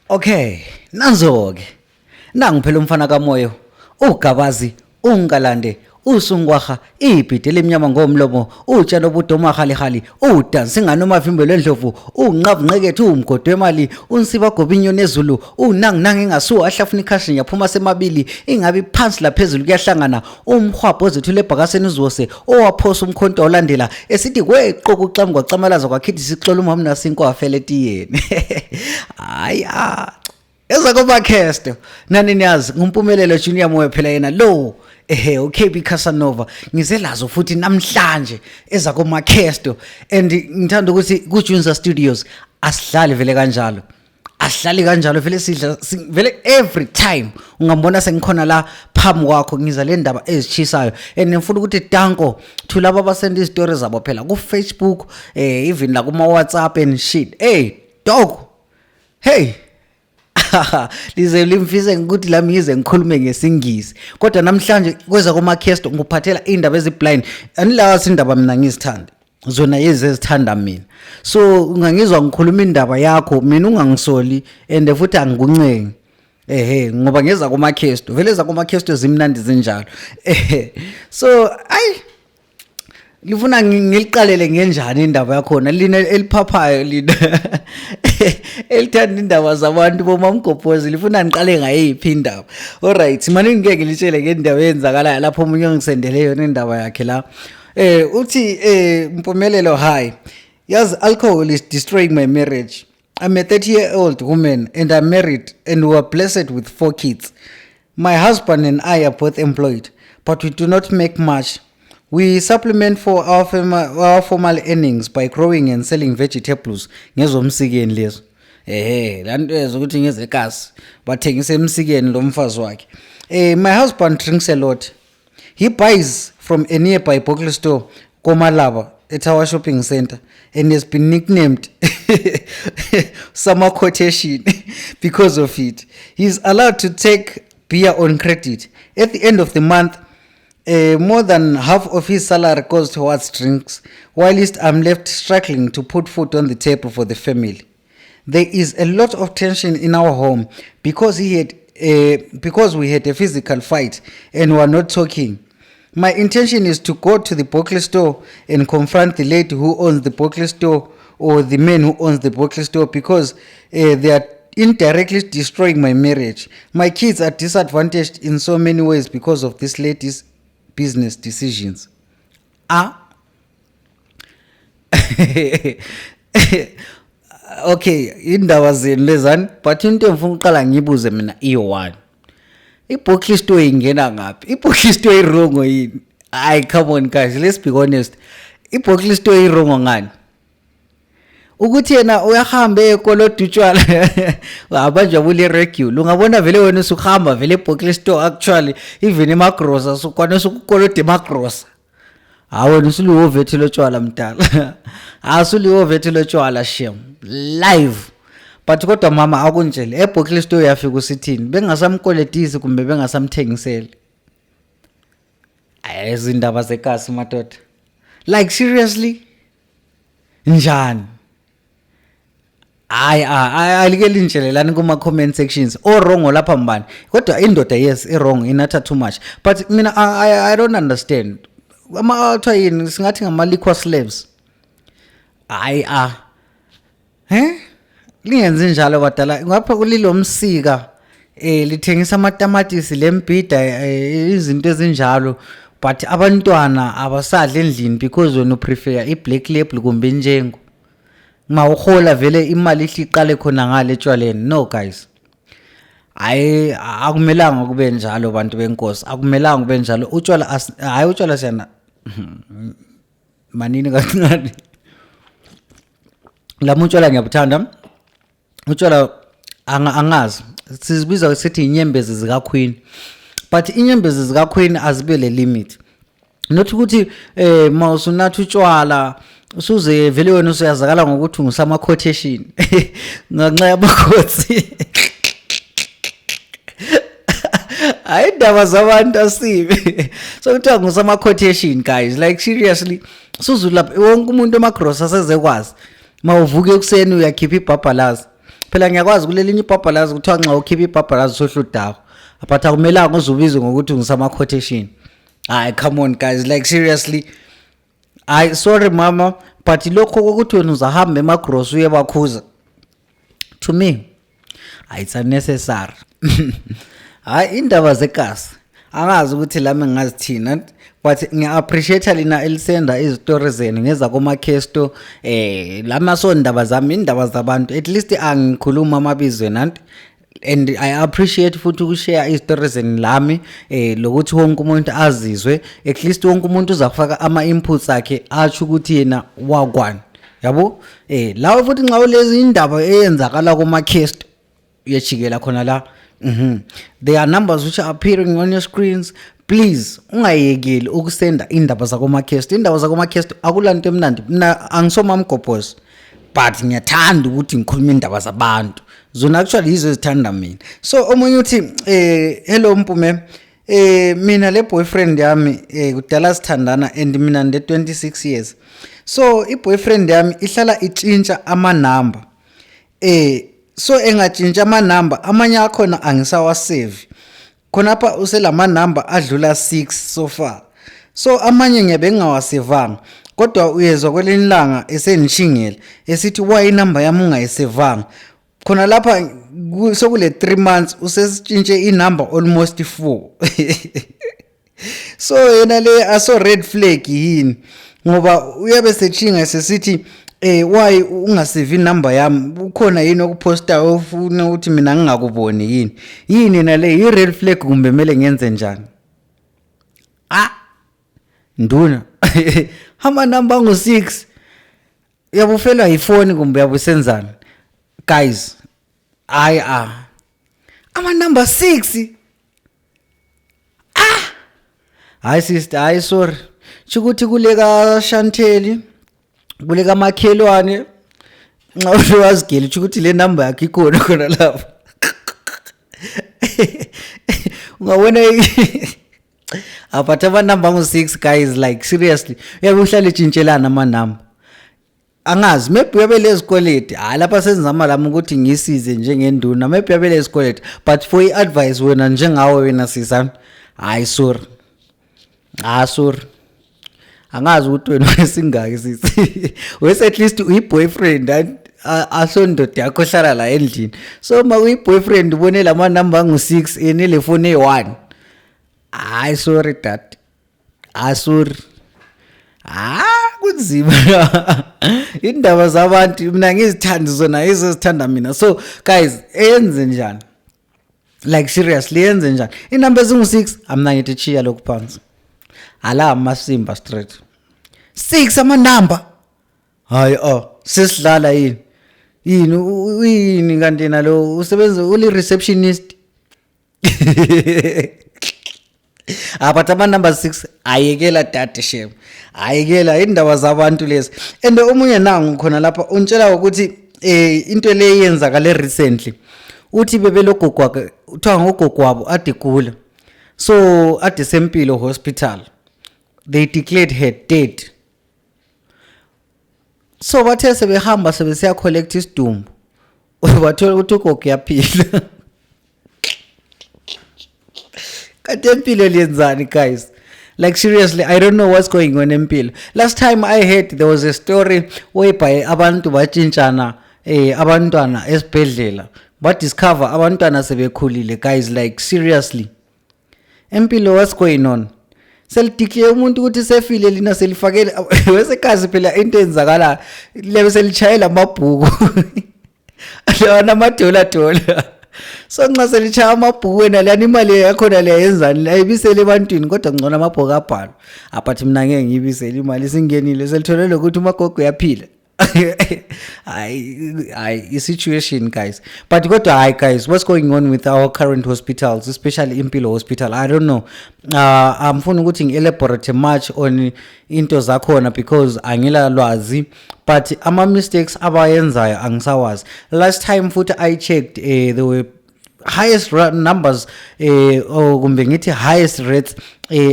Okay, nanzo-ke nangiphela umfana kamoyo ugabazi ungalande usungwaha ibhidi lemnyama ngomlomo utshana obudomahali udansi nganomavimbe lendlovu unqavunqekethu umgodo wemali unsiba gobinyo nezulu unanginangi engasuwa ahlafuna ikhashi nyaphuma semabili ingabe phansi laphezulu kuyahlangana umhwabho zethu lebhakaseni uzwose owaphosa umkhonto olandela esithi kweqoku ucamgwa camalaza kwakhithi sixola umama nasinko afele etiyeni hayi eza komakhesto nani niyazi ngumpumelelo Junior Moyo phela yena lo uKB Casanova ngizelazo futhi namhlanje eza komakhesto and ngithanda ukuthi kuJunza Studios asihlali vele kanjalo asihlali kanjalo vele sidla vele every time ungambona sengikhona la phambi kwakho ngiza le ndaba ezichisayo and ngifuna ukuthi danko to laba abasenda izitori zabo phela ku Facebook even la kuma WhatsApp and shit dog hey lize limfise ukuthi lami ngize ngikhulume ngesingisi kodwa namhlanje kweza komakhesto ngiphathela indaba eziblind anilawa indaba mina ngizithanda zona ezithanda mina so ungangizwa ngikhuluma indaba yakho mina ungangisoli and futhi angikuncengi ngoba ngeza komakhesto vele za komakhesto zimnandi zinjalo so lifuna ngiliqalele ngenjani indaba yakhona lina eliphaphayo lina elithanda indaba zabantu bomamgobhozi lifuna ngiqale ngayiphi indaba alright manje ngeke ngilitshele ngendaba eyenzakala lapho umunye ngisendele yona indaba yakhe la uthi Mpumelelo high yazi alcohol is destroying my marriage. I'm a 30-year-old woman and I'm married and we are blessed with 4 kids. My husband and I are both employed but we do not make much. We supplement for our formal earnings by growing and selling vegetables ngezomsikeni lezo lanto ezokuthi ngezekasi bathengisa emsikeni lo mfazi wakhe my husband drinks a lot. He buys from a nearby Bokle store Komalaba at our shopping center and has been nicknamed Summer Quotation because of it. He's allowed to take beer on credit. At the end of the month more than half of his salary goes towards drinks, whilst I'm left struggling to put food on the table for the family. There is a lot of tension in our home because we had a physical fight and were not talking. My intention is to go to the Bokle store and confront the lady who owns the Bokle store or the man who owns the Bokle store because they are indirectly destroying my marriage. My kids are disadvantaged in so many ways because of this lady's business decisions. Okay, indaba zenu lezani but into engifuna uqala ngibuze mina i1 iBokle store ingena ngapi? iBokle store irongo yini? Come on guys, let's be honest. iBokle store irongo ngani? Ukuthi yena uyahambe ekoloda utshwala abajabule regular ungabona vele wena usuhamba vele eBokle store actually even emagrosa sukwana sukukoloda emagrosa wena usulihovethile utshwala mdala asulihovethile utshwala shem live but kodwa mama akunjele eBokle store yafika usithini bengasamkoledisi kumbe bengasamthengisele izindaba zekasi madoda like seriously njani alike lintshelelani kuma comment sections wrong lapha mbani kodwa indoda yes wrong inatha too much but mina I don't understand ama yini singathi ngama liquor slaves lingenze njalo badala ngapha kulilo msika lithengisa amatamatisi lembida izinto ezinjalo but abantwana abasadla endlini because wena prefer i-black label kumbe injengo mawuhola vele imali ihliqale khona ngale etshwaleni. No guys, akumelanga kube njalo bantu benkosi, akumelanga kube njalo. Utshwala utshwala siyana manini kancane lami utshwala ngiyabuthanda. Utshwala angazi sizibiza sithi inyembezi zika queen, but inyembezi zika queen azibe le limit. Not ukuthi mawusunathi utshwala usuze vele wena usuyazakala ngokuthi ngusama quotation nganxa yabakhotsi. Ayindaba zabantu asibe so kuthiwa ngusama quotation guys, like seriously suzula wonke umuntu emagrosa asezekwazi mawuvuke ekuseni uyakhipha ibhabhalazi phela ngiyakwazi kulelinye ibhabhalazi kuthiwa nxa ukhipha ibhabhalazi sohla udako but akumelanga uzubizwe ngokuthi ngisama quotation. Hayi, come on guys, like seriously, sorry mama, but lokho kokuthi wena uzahamba emagrocery uyebakhuza, to me it's unnecessary. Hayi, indaba zekasi angazi ukuthi lami ngazithina, but ngiya-appreciate lina elisenda izitori zenu ngeza kuma-Kesto lama sondaba zami indaba zabantu, at least angikhuluma amabizwe nanti, and I appreciate futhi ukushare izitori zenu lami lokuthi wonke umuntu azizwe, at least wonke umuntu uzafaka ama-inputs akhe atsho ukuthi yena wakwani, yabo lawo futhi nxa ulezi indaba eyenzakala kuma-Kesto uyachikela khona la. There are numbers which are appearing on your screens. Please ungayekeli ukusenda indaba zakoma-Kesto. Indaba zakoma-Kesto akulanto emnandi. Mina angisoma mgobhozi, but ngiyathanda ukuthi ngikhuluma indaba zabantu. Zona actually yizo ezithanda mina. So omunye uthi hello Mpume, mina le boyfriend yami kudala sithandana and mina nde 26 years. So I boyfriend yami ihlala itshintsha ama number. So engatshintsha ama number amanye akhona angisawasave. Khonapha uselama number adlula 6 so far. So amanye ngiyabe ngingawasevanga, kodwa uyezwa kwelilanga esenishingela esithi why number yami ungayisevanga. Khona lapha sokule 3 months usesitshintshe inumber almost 4. So yena le aso red flag yini ngoba uyabe sechinga sesithi why ungasave inumber yami, ukhona yini okuposta ufuna ukuthi mina ngingakuboni yini nale i red flag kumbe mele ngenze njani? Nduna hama number ngo6 yabufelwa ifoni kumbe yabusenzana guys. Ama number 6 hayi sister, hayi sorry, chikuthi kuleka Shanteli kuleka makhelwane nxa uwazigela ukuthi le number yakhe ikhona khona lapha. Ungabona aphatha ama number ngo6 guys, like seriously uyabe uhlale tshintshelana ama number. Angazi maybe uyabe lezikoleti, hayi lapha senzama lami ukuthi ngisize njengenduna, maybe uyabe lezikoleti, but for i-advice wena njengawe wena sizana, hayi sorry, sorry, angazi ukuthi wena wesingaki sisi. Wes at least uyi-boyfriend asondoda yakho hlala la endlini. So ma uyi-boyfriend ubone lama number ngo6 enele phone e1, hayi sorry dad, sorry. Kunzima indaba zabantu mina ngizithanda zona ezizithanda mina. So guys, enze njani, like seriously enze njani inumber ezingu6 amna ngithi chiya lokhu phansi ala amasimba straight 6 ama number. Hayi sesidlala yini kanti nalo usebenza uli receptionist. But ama number 6 ayekela dad shem, ayekela indaba zabantu lezi. And omunye nangu khona lapha untshela ukuthi into le yenzakale recently, uthi bebe logogo wakhe uthiwa ngogogo wabo ade gula, so ade Sempilo hospital they declared her dead. So bathe sebehamba sebesiya collect isidumbu bathola ukuthi ugogo yaphila. Kade Empilo liyenzani guys? Like seriously, I don't know what's going on in Empilo. Last time I heard there was a story whereby abantu batshintshana abantwana esibhedlela but discover abantwana sebekhulile guys. Like seriously, Empilo, what's going on? Selideclare umuntu ukuthi sefile lina selifakele wesekazi phela into enzakala lebe selichayela amabhuku lona amadola. So nxa selichaya amabhuku wena lana imali yakho la yenzani ayibisele ebantwini, kodwa ngcono amabhuku abhalo abathi mina ngeke ngibisele imali singenile selitholele ukuthi umagogo yaphila. I situation guys. But kodwa guys, what's going on with our current hospitals, especially Impilo Hospital? I don't know. I'm funa ukuthi ngi-elaborate much on into zakhona because angila lwazi, but ama mistakes abayenzayo angisawazi. Last time futhi I checked there were highest numbers or kumbe ngithi highest rates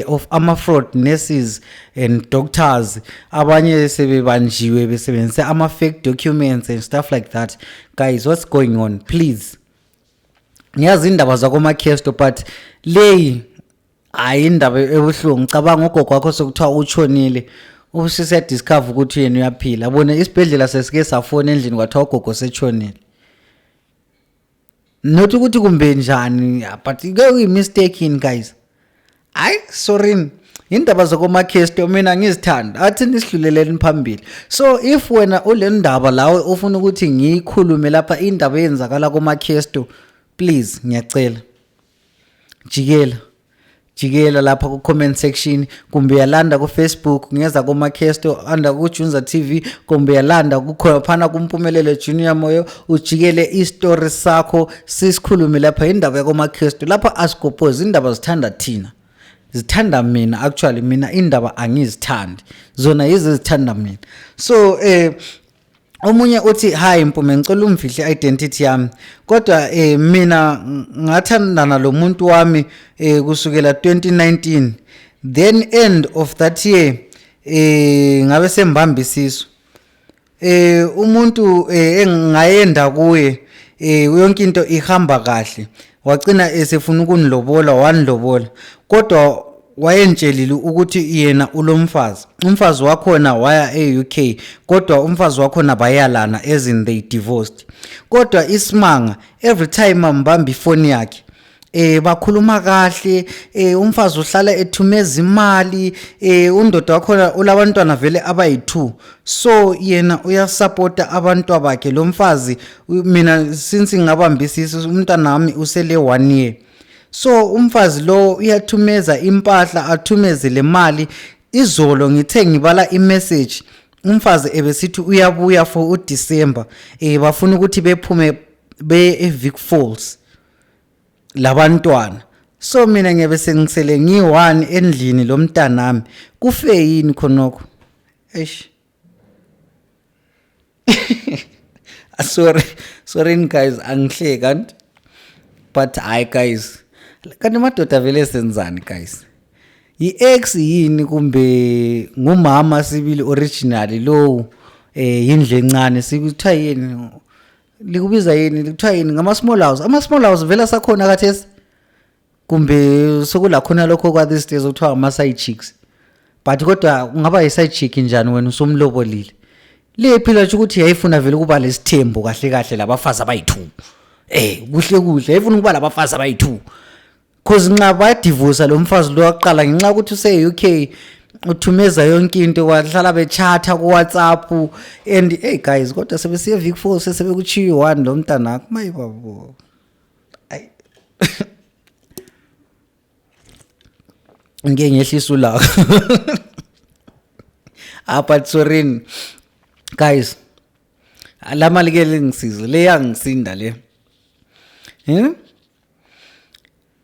of ama-fraud nurses and doctors abanye sebebanjiwe besebenzise ama-fake documents and stuff like that. Guys, what's going on? Please, ngiyazi indaba zakomakhesto but leyi hayi indaba ebuhlungu. Ngicabanga ugogo wakho sokuthiwa utshonile ubusise discover ukuthi yena uyaphila. Abone isibhedlela sesike safona endlini kwathiwa ugogo setshonile. Not ukuthi kumbe njani but kuyi mistake in guys. Sorry, indaba zakomakhesto mina ngizithanda athi nisidluleleni phambili. So if wena ule ndaba lawe ufuna ukuthi ngiyikhulume lapha indaba eyenzakala komakhesto, please ngiyacela jikela lapha ku comment section, kumbe yalanda ku Facebook ngeza komakhesto under ku Junza TV, kumbe yalanda kukhona kuMpumelelo Junior Moyo, ujikele istory sakho sisikhulume lapha indaba yakomakhesto. Lapha asigophoze indaba zithanda thina, zithanda mina. Actually mina indaba angizithandi, zona yizo zithanda mina. So omunye uthi hi Mpume, ngicela umfihle identity yami, kodwa mina ngathandana lo muntu wami kusukela 2019, then end of that year ngabe sembambisiso. Umuntu engayenda kuye yonke into ihamba kahle, wagcina esefuna ukunilobola, wanilobola, kodwa wayentshelile ukuthi yena ulomfazi. Umfazi wakhona waya e-UK, kodwa umfazi wakhona bayalana, as in they divorced. Kodwa isimanga every time ambamba ifoni yakhe bakhuluma kahle, umfazi uhlala ethumeza imali, undoda wakhona ulabantwana vele abayi2. So yena uyasupporta abantu bakhe lo mfazi. Mina since ngabambisisa umntana wami usele 1 year. So umfazi lo uyathumeza impahla, athumeze le mali. Izolo ngithe ngibala imessage, umfazi ebesithi uyabuya for uDecember, bafuna ukuthi bephume eVic Falls labantwana. So mina ngebe sengisele ngi1 endlini lo mntanami, kufe yini khonoko? Sorry guys, angihle kanti, but hi guys, kanti madoda vele senzani guys? I-ex yini kumbe ngumama sibili original lo yindle encane sikuthiwa yini, likubiza yini, likuthiwa yini ngama small house? Ama small house vele sakhona kathesi, kumbe sokula khona lokho kwa these days okuthiwa ama side chicks? But kodwa ungaba yi-side chick njani wena usomlobolile? Lephila ukuthi yayifuna vele kuba lesithembu kahle labafazi abayi2. Kuhle yayifuna kuba labafazi abayi2. Cause nxa badivorce lo mfazi lo waqala ngenxa ukuthi use UK, uthumeza yonke into, wahlala bechatha ku WhatsApp, and guys kodwa sebesiya Vic Falls sebekuchiya 1 lo mntana wakho mayibabo. Ngeke ngehlisa ulaka. But sorry guys, lamali ke lengisize le yangisinda le.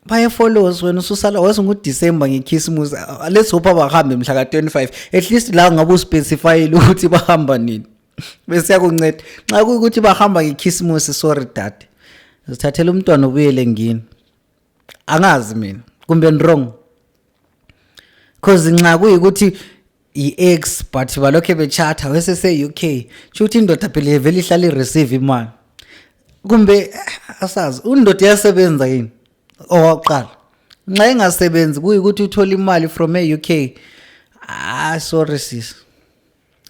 Baya follows wena ususala wazi ngoDecember ngeChristmas, let's hope abahambe mhla ka25, at least la ngabe uspecify ukuthi bahamba nini bese yakunceda. Nxa kuyikuthi bahamba ngeChristmas, sorry dad, sithathela umntwana ubuyele ngini, angazi mina kumbe wrong. Cause nxa kuyikuthi i-ex but balokhe bechatha wesese UK, shuthi indoda phela vele ihlala ireceive imali, kumbe asazi undoda yasebenza yini owaqala. Nxa engasebenzi kuyikuthi uthola imali from e-UK, sorry sis,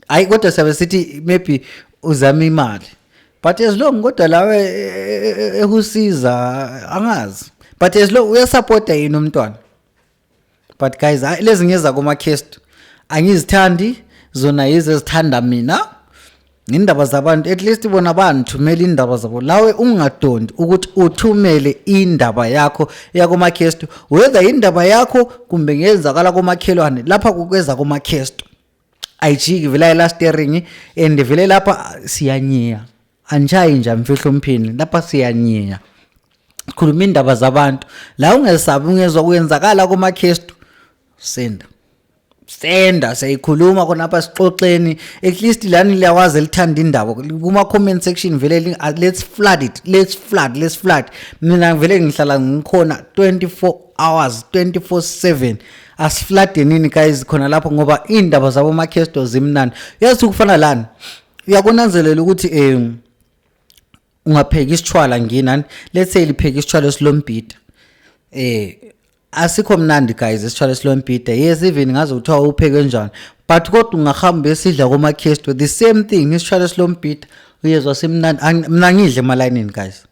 hayi kodwa sabe sithi maybe uzama imali, but as long kodwa lawe ekusiza angazi, but as long uyasupporta yini umntwana. But guys, lezi ngeza komakhesto angizithandi, zona yizo ezithanda mina. Indaba zabantu at least bona banithumela indaba zabo, lawe ungadondi ukuthi uthumele indaba yakho yakomakhesto, whether indaba yakho kumbe ngenzakala komakhelwane lapha kukweza komakhesto. Ayijiki vele la steering, and vele lapha siyanyiya, anjayi nje mfihlo mphini, lapha siyanyiya. Khuluma indaba zabantu la, ungesabi ungezwa kuyenzakala komakhesto, senda senda siyayikhuluma khona apha sixoxeni at least lani liyawazi elithanda indaba kuma comment section vele let's flood mina vele ngihlala ngikhona 24 hours 24/7 asifladenini guys khona lapho ngoba indaba zabo makesto zimnandi yazi ukufana lana uyakunanzelela ukuthi ungapheka isitshwala nginani let's say lipheka isitshwala esilombhida asikho mnandi guys isitshwala esilombhida yes even ngaze uthiwa upheke kanjani but kodwa ungahamba esidla komakesto the same thing isitshwala esilombhida uyezwa simnandi mina ngidle emalayinini guys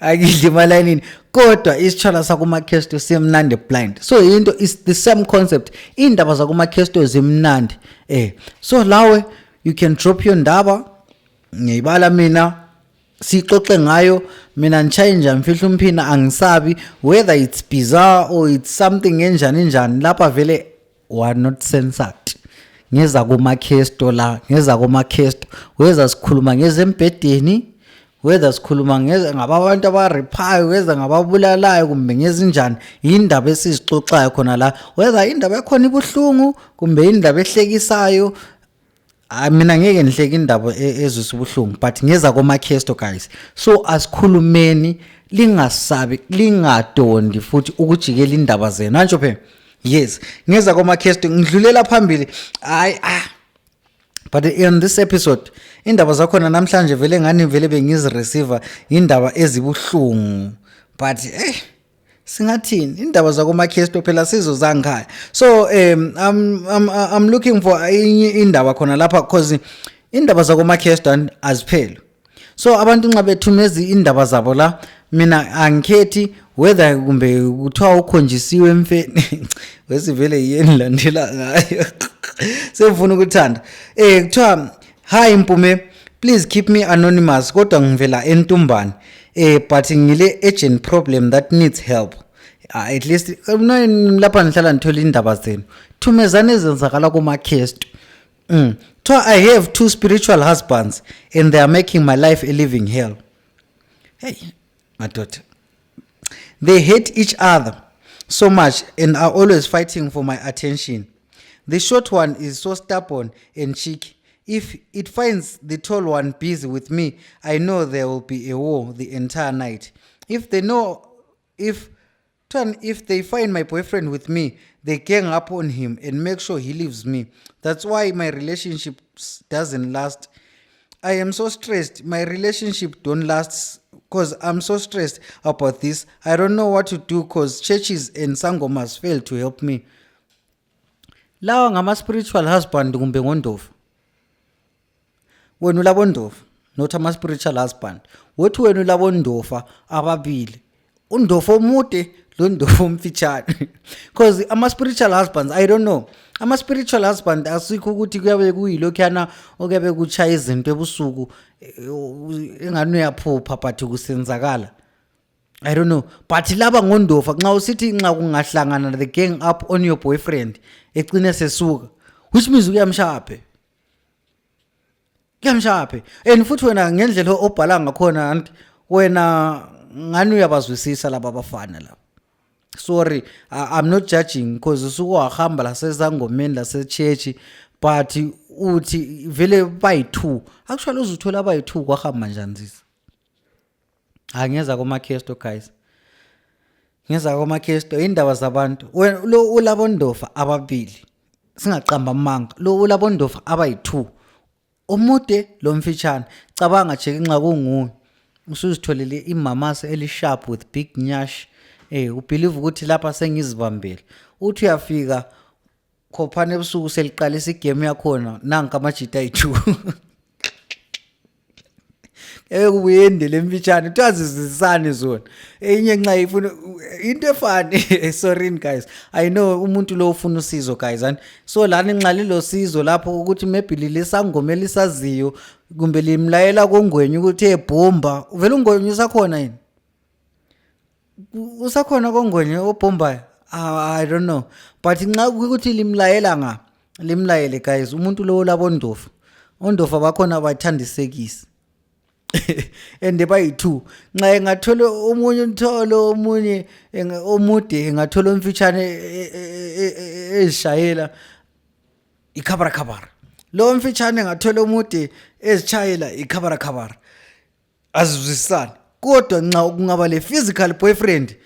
akidle emalayinini kodwa isitshwala sakumakesto simnandi blind so into is the same concept indaba zakumakesto zimnandi so lawe you can drop your ndaba ngiyibala mina sixoxe ngayo mina nchayinja mfihla umphina angisabi whether it's bizarre or it's something enjani lapha vele we are not censored ngeza kumakesto la ngeza kumakesto whether sikhuluma ngezembedeni whether sikhuluma ngabantu abarephayo whether ngababulalayo kumbe ngezinjani indaba esizixoxayo khona la whether indaba ekhona ibuhlungu kumbe indaba ehlekisayo mina ngeke nihleke indaba ezisibuhlungu but ngeza komakesto guys so asikhulumeni lingasabi lingadondi futhi ukujikela indaba zenu antsho phela yes ngeza komakesto ngidlulela phambili but in this episode indaba zakhona namhlanje vele ngani vele bengizireceive indaba ezibuhlungu but singathini indaba zakomakesto phela sizo zangikhaya so I'm looking for indaba khona lapha because indaba zakomakesto aziphela so abantu nxa bethumeza indaba zabo la mina angikhethi whether kumbe kuthiwa ukhonjisiwe emfeni wesivele yini landela ngayo sefuna ukuthanda kuthiwa hi Mpume please keep me anonymous kodwa ngivela eNtumbane but ngile urgent problem that needs help at least lapha nihlala nithola indaba zenu thumezana ezenzakala kumakesto I have 2 spiritual husbands and they are making my life a living hell. Hey my daughter, they hate each other so much and are always fighting for my attention. The short one is so stubborn and cheeky. If it finds the tall one busy with me, I know there will be a war the entire night. If they find my boyfriend with me, they gang up on him and make sure he leaves me. That's why my relationship doesn't last. I am so stressed. My relationship don't last because I'm so stressed about this. I don't know what to do because churches and sangomas fail to help me. Lawa ngama spiritual husband kumbe ngondofu. Wena ulabondofa not ama spiritual husband. Wothi wena ulabondofa ababili. Undofa omude lo ndofa omfitshane. Because ama spiritual husbands I don't know. Ama spiritual husband asikho ukuthi kuyabe kuyilokhana okuyabe kuchaya izinto ebusuku engani uyaphupha but kusenzakala. I don't know but laba ngondofa nxa usithi nxa kungahlangana the gang up on your boyfriend egcine sesuka which means uyamshaphe and futhi wena ngendlela obhala ngakhona anti wena ngani uyabazwisisa laba bafana laba sorry I'm not judging because usuku wahamba la sezangomeni la sechurch but uthi vele bayi2 actually uzuthola bayi2 kwahamba njani zisa angeza komakesto guys ngeza komakesto indaba zabantu lo ulabondofa ababili singaqamba amanga lo ulabondofa abayi2 omude lo mfitshane cabanga nje nxa kunguwe usuzitholele imamase elisharp with big nyash ubelieve ukuthi lapha sengizibambele uthi uyafika khophane ebusuku seliqalisa igame yakhona nanka amajita ayi2 ekubuyende lemfitshane utazizisane zona enye nxa ifuna into efani sorry guys I know umuntu lo ufuna usizo guys and so lana nxa lilo sizo lapho ukuthi maybe lisangoma elisaziyo kumbe limlayela kongwenye ukuthi ebomba uvela ungwenye usakhona yini usakhona kongwenye obombayo I don't know but nxa ukuthi limlayela limlayele guys umuntu lo labondofa ondofa bakhona bathandisekisi and bayi-2 nxa engathola omunye umtholo omunye omude engathola umfitshane ezishayela ikhabara lo mfitshane engathola omude ezitshayela ikhabara azizwisisani kodwa nxa kungaba le physical boyfriend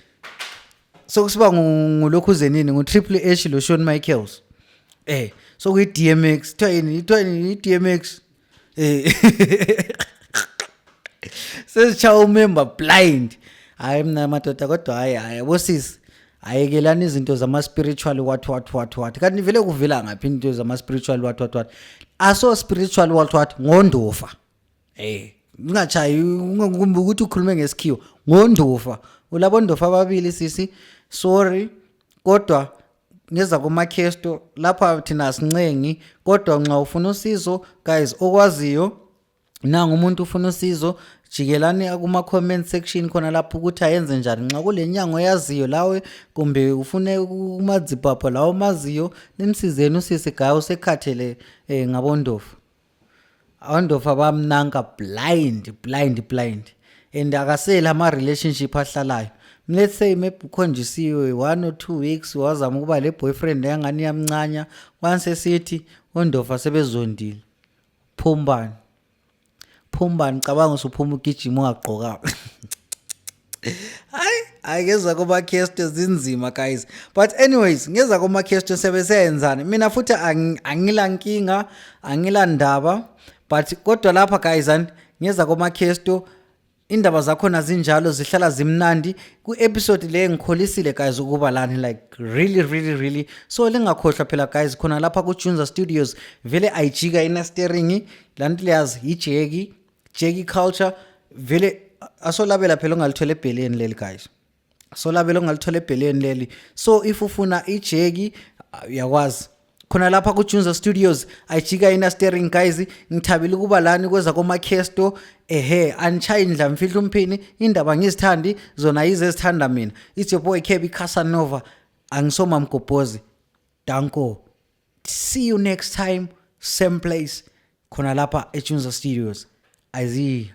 sokusiba ngulokhu zenini ngu-Triple H lo Shawn Michaels so kuyi-DMX kuthiwa i-DMX sesitshaya umember blind hayi mna madoda kodwa hayi bosisi ayekelani izinto zama-spiritual what kanti vele kuvela ngaphi into zama-spiritual what aso spiritual what ngondofa ungatshayi ungakumbi ukuthi ukhulume ngesikhiwo ngondofa ulabondofa ababili sisi sorry kodwa ngeza kumakhesto lapha thina asincengi kodwa nxa ufuna usizo guys okwaziyo nanga umuntu ufuna usizo jikelani kuma-comment section khona lapho ukuthi ayenze njani nxa kule nyango yaziyo lawe kumbe ufune umadzibhabho lawo maziyo nimsizeni usisi gayo usekhathele ngabondofa abondofa bamnanka blind and akasela ama-relationship ahlalayo let's say maybe ukhonjisiwe 1 or 2 weeks wazama ukuba le boyfriend yangani yamncanya once sithi ondofa sebezondile phumbani cabanga usuphuma ugijima ungaqoka hayi ngeza kuma-cast zinzima guys but anyways ngeza kuma-cast sebeseyenzana mina futhi angila nkinga angila ndaba but kodwa lapha guys ngeza kuma-cast indaba zakhona zinjalo zihlala zimnandi ku-episode le ngikholisile guys ukuba lani like really so lingakhohlwa phela guys khona lapha ku-Junza Studios vele ayijika ina-steering lanti liyazi Jackie Culture vele asolabela phela ongalithola ebheleni leli guys asolabela ongalithola ebheleni leli so if ufuna iJackie uyakwazi khona lapha ku-Junza Studios ayijika ina-steering guys ngithabile ukuba lani kweza komakhesto anitshayi ndlamfihla umphini indaba ngizithandi zona yize ezithanda mina it's your boy KB Casanova angisoma Mgobhozi danko see you next time same place khona lapha eJunza Studios aziya